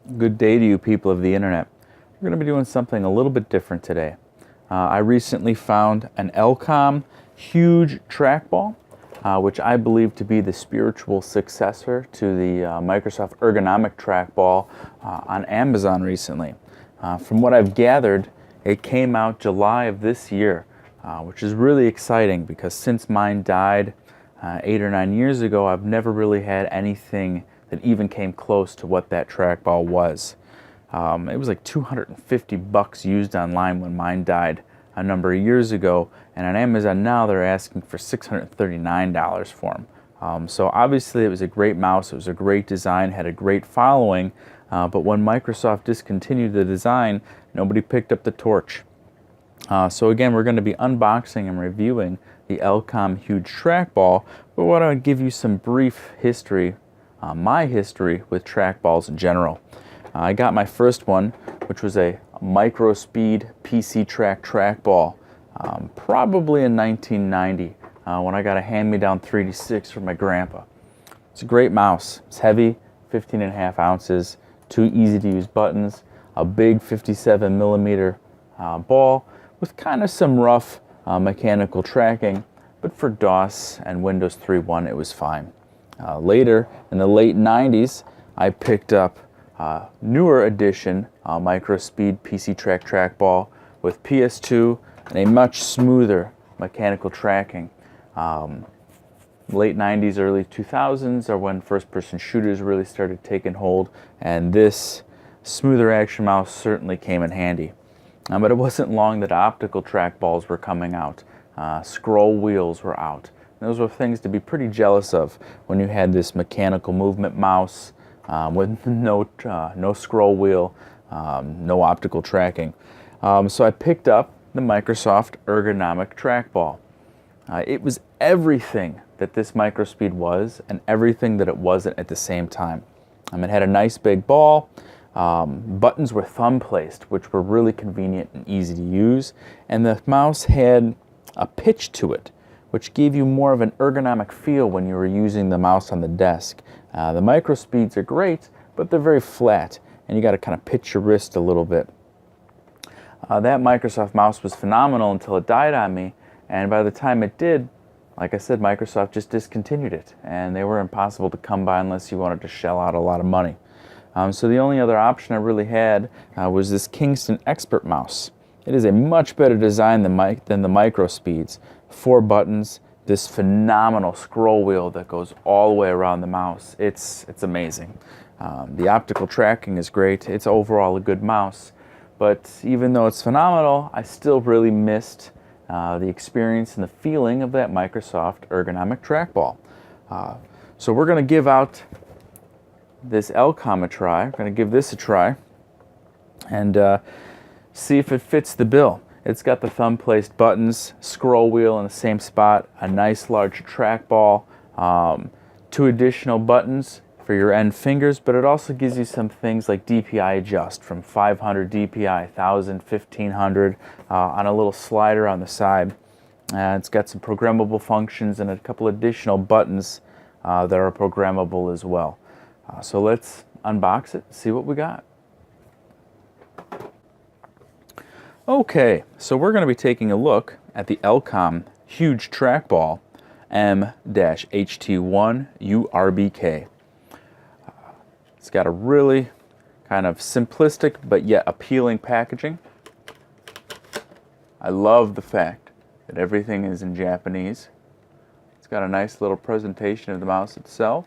Good day to you people of the internet. We're going to be doing something a little bit different today. I recently found an Elecom huge trackball, which I believe to be the spiritual successor to the Microsoft ergonomic trackball on Amazon recently. From what I've gathered, it came out July of this year, which is really exciting because since mine died 8 or 9 years ago, I've never really had anything that even came close to what that trackball was. It was like $250 used online when mine died a number of years ago, and on Amazon now they're asking for $639 for them. So obviously it was a great mouse, it was a great design, had a great following, but when Microsoft discontinued the design, nobody picked up the torch. So again, we're going to be unboxing and reviewing the Elecom huge trackball, but I want to give you some brief history, my history with trackballs in general. I got my first one, which was a micro-speed PC track trackball, probably in 1990, when I got a hand-me-down 3D6 from my grandpa. It's a great mouse. It's heavy, 15.5 ounces, 2 easy-to-use buttons, a big 57mm ball with kind of some rough mechanical tracking, but for DOS and Windows 3.1 it was fine. Later, in the late 90s, I picked up newer edition micro-speed PC track trackball with PS2 and a much smoother mechanical tracking. Late 90s, early 2000s are when first-person shooters really started taking hold, and this smoother action mouse certainly came in handy. But it wasn't long that optical trackballs were coming out. Scroll wheels were out. Those were things to be pretty jealous of when you had this mechanical movement mouse with no scroll wheel, no optical tracking. So I picked up the Microsoft ergonomic trackball. It was everything that this microspeed was and everything that it wasn't at the same time. It had a nice big ball. Buttons were thumb placed, which were really convenient and easy to use, and the mouse had a pitch to it, which gave you more of an ergonomic feel when you were using the mouse on the desk. The micro speeds are great, but they're very flat, and you got to kind of pitch your wrist a little bit. That Microsoft mouse was phenomenal until it died on me, and by the time it did, like I said, Microsoft just discontinued it, and they were impossible to come by unless you wanted to shell out a lot of money. So the only other option I really had was this Kingston Expert mouse. It is a much better design than the micro speeds. 4 buttons, this phenomenal scroll wheel that goes all the way around the mouse. It's amazing. The optical tracking is great. It's overall a good mouse. But even though it's phenomenal, I still really missed the experience and the feeling of that Microsoft ergonomic trackball. So we're going to give out this Elecom a try. We're going to give this a try and see if it fits the bill. It's got the thumb placed buttons, scroll wheel in the same spot, a nice large trackball, 2 additional buttons for your end fingers, but it also gives you some things like DPI adjust from 500 DPI, 1000, 1500 on a little slider on the side. It's got some programmable functions and a couple additional buttons that are programmable as well. So let's unbox it, see what we got. Okay, so we're going to be taking a look at the Elecom huge trackball M-HT1URBK. It's got a really kind of simplistic but yet appealing packaging. I love the fact that everything is in Japanese. It's got a nice little presentation of the mouse itself.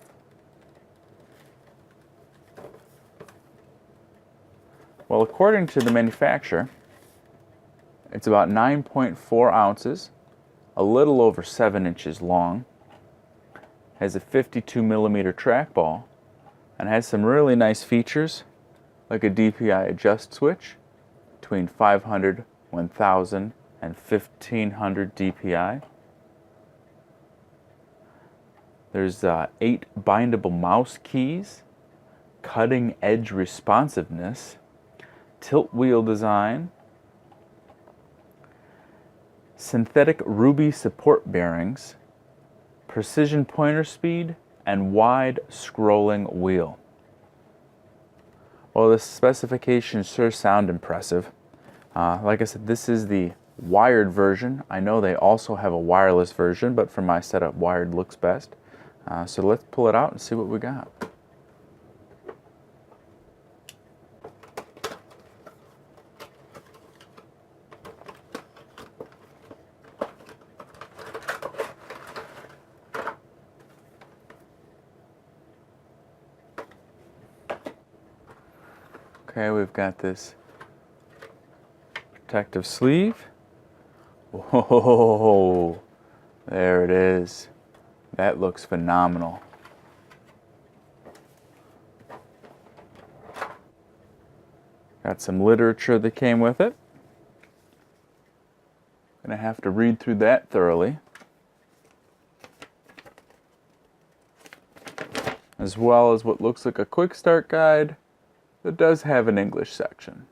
Well, according to the manufacturer, it's about 9.4 ounces, a little over 7 inches long, has a 52mm trackball, and has some really nice features like a DPI adjust switch between 500, 1000, and 1500 DPI. There's 8 bindable mouse keys, cutting edge responsiveness, tilt wheel design, synthetic ruby support bearings, precision pointer speed, and wide scrolling wheel. Well, the specifications sure sound impressive. Like I said, this is the wired version. I know they also have a wireless version, but for my setup, wired looks best. So let's pull it out and see what we got. Okay, we've got this protective sleeve. Whoa, there it is. That looks phenomenal. Got some literature that came with it. Gonna have to read through that thoroughly. As well as what looks like a quick start guide that does have an English section.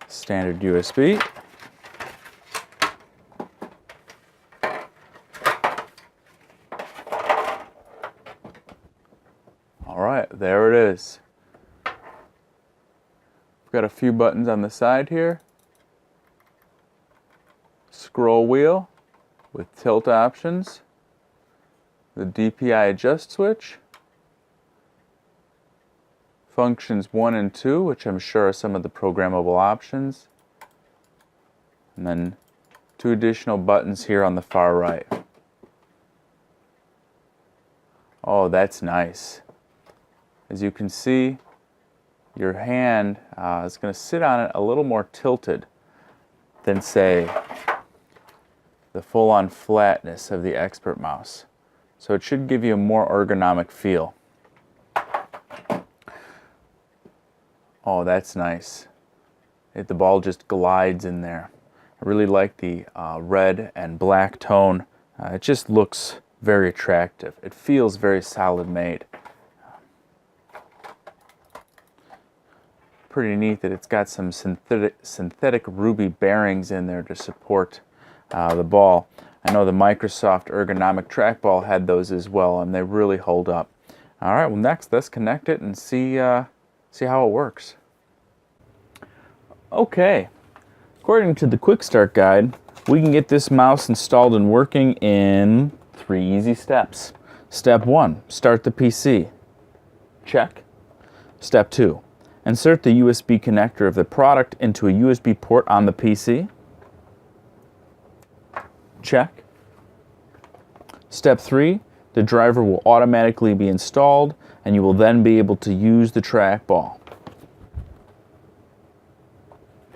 Standard USB. All right, there it is. We've got a few buttons on the side here. Scroll wheel with tilt options. The DPI adjust switch. Functions 1 and 2, which I'm sure are some of the programmable options. And then 2 additional buttons here on the far right. Oh, that's nice. As you can see, your hand is going to sit on it a little more tilted than, say, the full-on flatness of the Expert mouse. So it should give you a more ergonomic feel. Oh, that's nice. The ball just glides in there. I really like the red and black tone. It just looks very attractive. It feels very solid made. Pretty neat that it's got some synthetic ruby bearings in there to support the ball. I know the Microsoft ergonomic trackball had those as well, and they really hold up. All right, well, next let's connect it and see how it works. Okay, according to the Quick Start Guide, we can get this mouse installed and working in 3 easy steps. Step 1, start the PC. Check. Step 2, insert the USB connector of the product into a USB port on the PC. Check. Step 3, the driver will automatically be installed and you will then be able to use the trackball.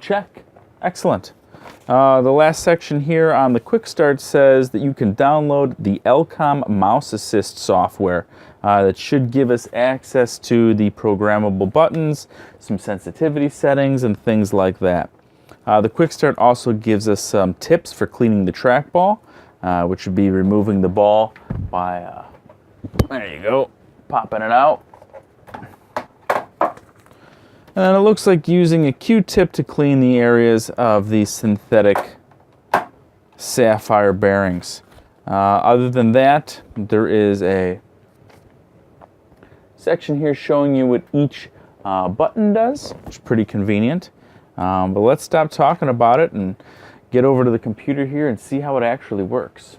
Check. Excellent. The last section here on the Quick Start says that you can download the Elecom Mouse Assist software that should give us access to the programmable buttons, some sensitivity settings, and things like that. The Quick Start also gives us some tips for cleaning the trackball, which would be removing the ball by, there you go, popping it out. And then it looks like using a Q-tip to clean the areas of the synthetic sapphire bearings. Other than that, there is a section here showing you what each button does, which is pretty convenient. But let's stop talking about it and get over to the computer here and see how it actually works.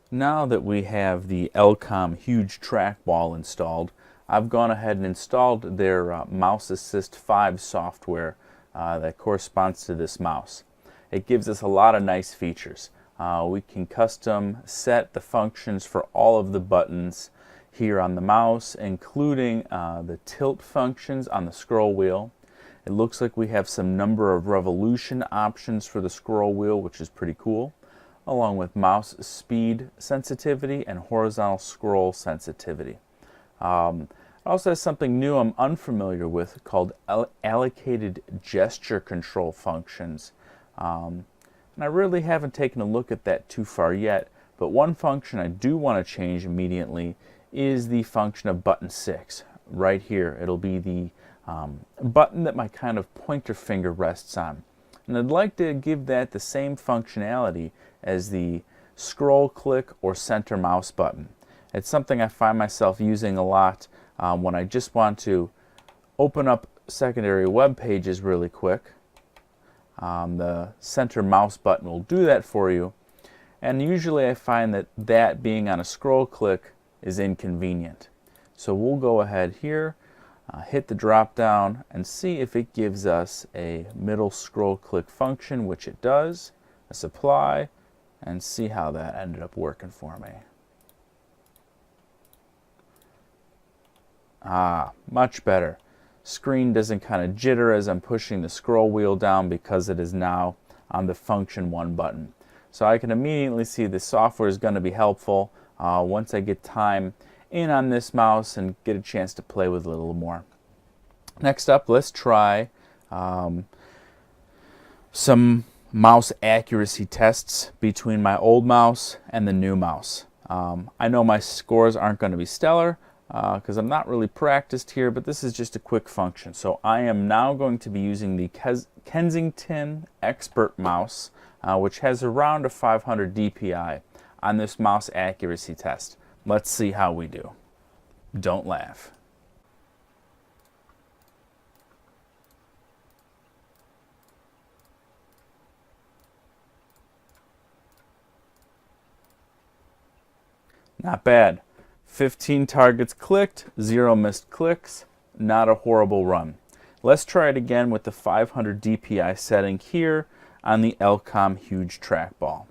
Now that we have the Elecom huge trackball installed, I've gone ahead and installed their Mouse Assist 5 software that corresponds to this mouse. It gives us a lot of nice features. We can custom set the functions for all of the buttons here on the mouse, including the tilt functions on the scroll wheel. It looks like we have some number of revolution options for the scroll wheel, which is pretty cool, along with mouse speed sensitivity and horizontal scroll sensitivity. It also has something new I'm unfamiliar with called allocated gesture control functions. And I really haven't taken a look at that too far yet, but one function I do want to change immediately is the function of button 6. Right here, it'll be the button that my kind of pointer finger rests on. And I'd like to give that the same functionality as the scroll click or center mouse button. It's something I find myself using a lot when I just want to open up secondary web pages really quick. The center mouse button will do that for you, and usually I find that being on a scroll click is inconvenient. So we'll go ahead here, hit the drop down, and see if it gives us a middle scroll click function, which it does. Let's apply and see how that ended up working for me. Much better. Screen doesn't kind of jitter as I'm pushing the scroll wheel down because it is now on the function 1 button. So I can immediately see the software is going to be helpful once I get time in on this mouse and get a chance to play with it a little more. Next up, let's try some mouse accuracy tests between my old mouse and the new mouse. I know my scores aren't going to be stellar because I'm not really practiced here, but this is just a quick function. So I am now going to be using the Kensington Expert mouse, which has around a 500 DPI on this mouse accuracy test. Let's see how we do. Don't laugh. Not bad. 15 targets clicked, 0 missed clicks. Not a horrible run. Let's try it again with the 500 DPI setting here on the Elecom Huge Trackball.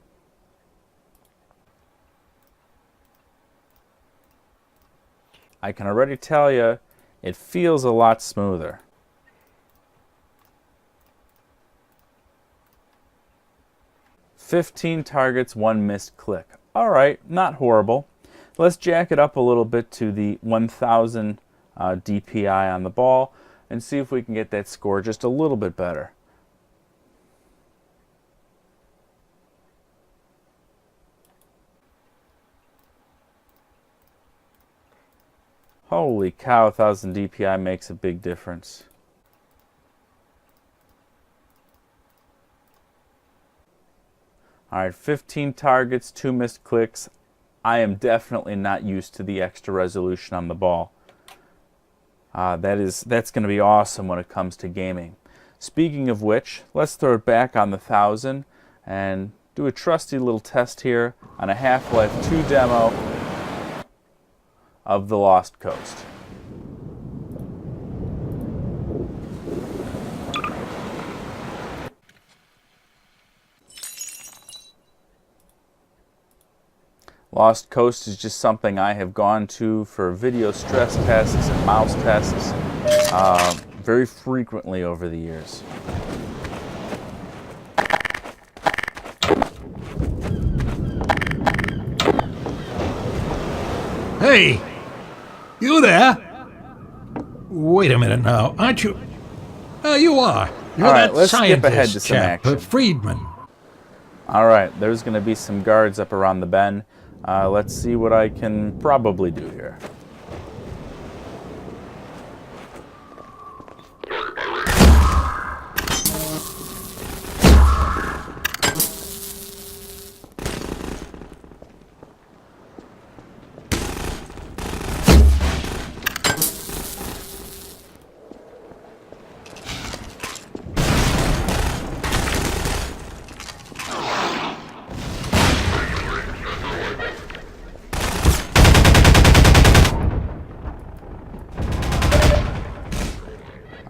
I can already tell you it feels a lot smoother. "15 targets, 1 missed click." Alright, not horrible. Let's jack it up a little bit to the 1000 DPI on the ball and see if we can get that score just a little bit better. Holy cow, 1000 DPI makes a big difference. Alright, 15 targets, 2 missed clicks. I am definitely not used to the extra resolution on the ball. That's going to be awesome when it comes to gaming. Speaking of which, let's throw it back on the 1000 and do a trusty little test here on a Half-Life 2 demo of the Lost Coast. Lost Coast is just something I have gone to for video stress tests and mouse tests very frequently over the years. Hey! You there? Wait a minute now, aren't you? You are. You're All right, that let's skip ahead scientist to some chap, action. Friedman. Alright, there's going to be some guards up around the bend. Let's see what I can probably do here.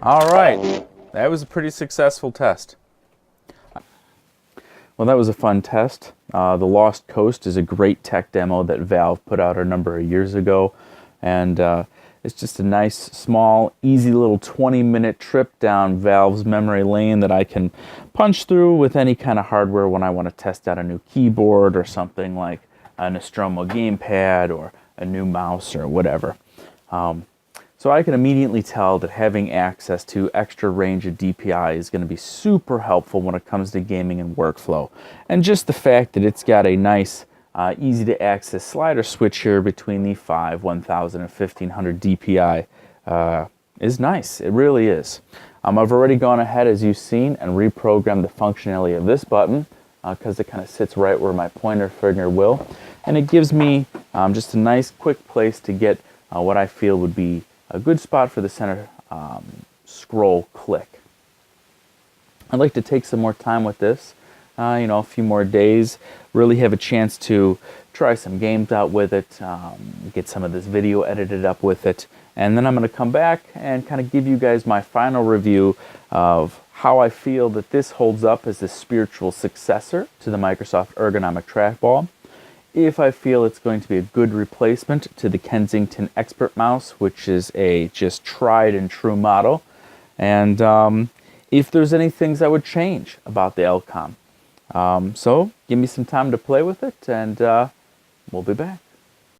All right, that was a pretty successful test. Well, that was a fun test. The Lost Coast is a great tech demo that Valve put out a number of years ago, and it's just a nice, small, easy little 20-minute trip down Valve's memory lane that I can punch through with any kind of hardware when I want to test out a new keyboard or something like a Nostromo gamepad or a new mouse or whatever. So I can immediately tell that having access to extra range of DPI is going to be super helpful when it comes to gaming and workflow. And just the fact that it's got a nice, easy to access slider switch here between the 5, 1000, and 1500 DPI is nice. It really is. I've already gone ahead, as you've seen, and reprogrammed the functionality of this button. because it kind of sits right where my pointer finger will. And it gives me just a nice quick place to get what I feel would be a good spot for the center scroll click. I'd like to take some more time with this, a few more days, really have a chance to try some games out with it, get some of this video edited up with it, and then I'm going to come back and kind of give you guys my final review of how I feel that this holds up as a spiritual successor to the Microsoft Ergonomic Trackball, if I feel it's going to be a good replacement to the Kensington Expert Mouse, which is a just tried and true model, and if there's any things I would change about the Elecom. So give me some time to play with it, and we'll be back.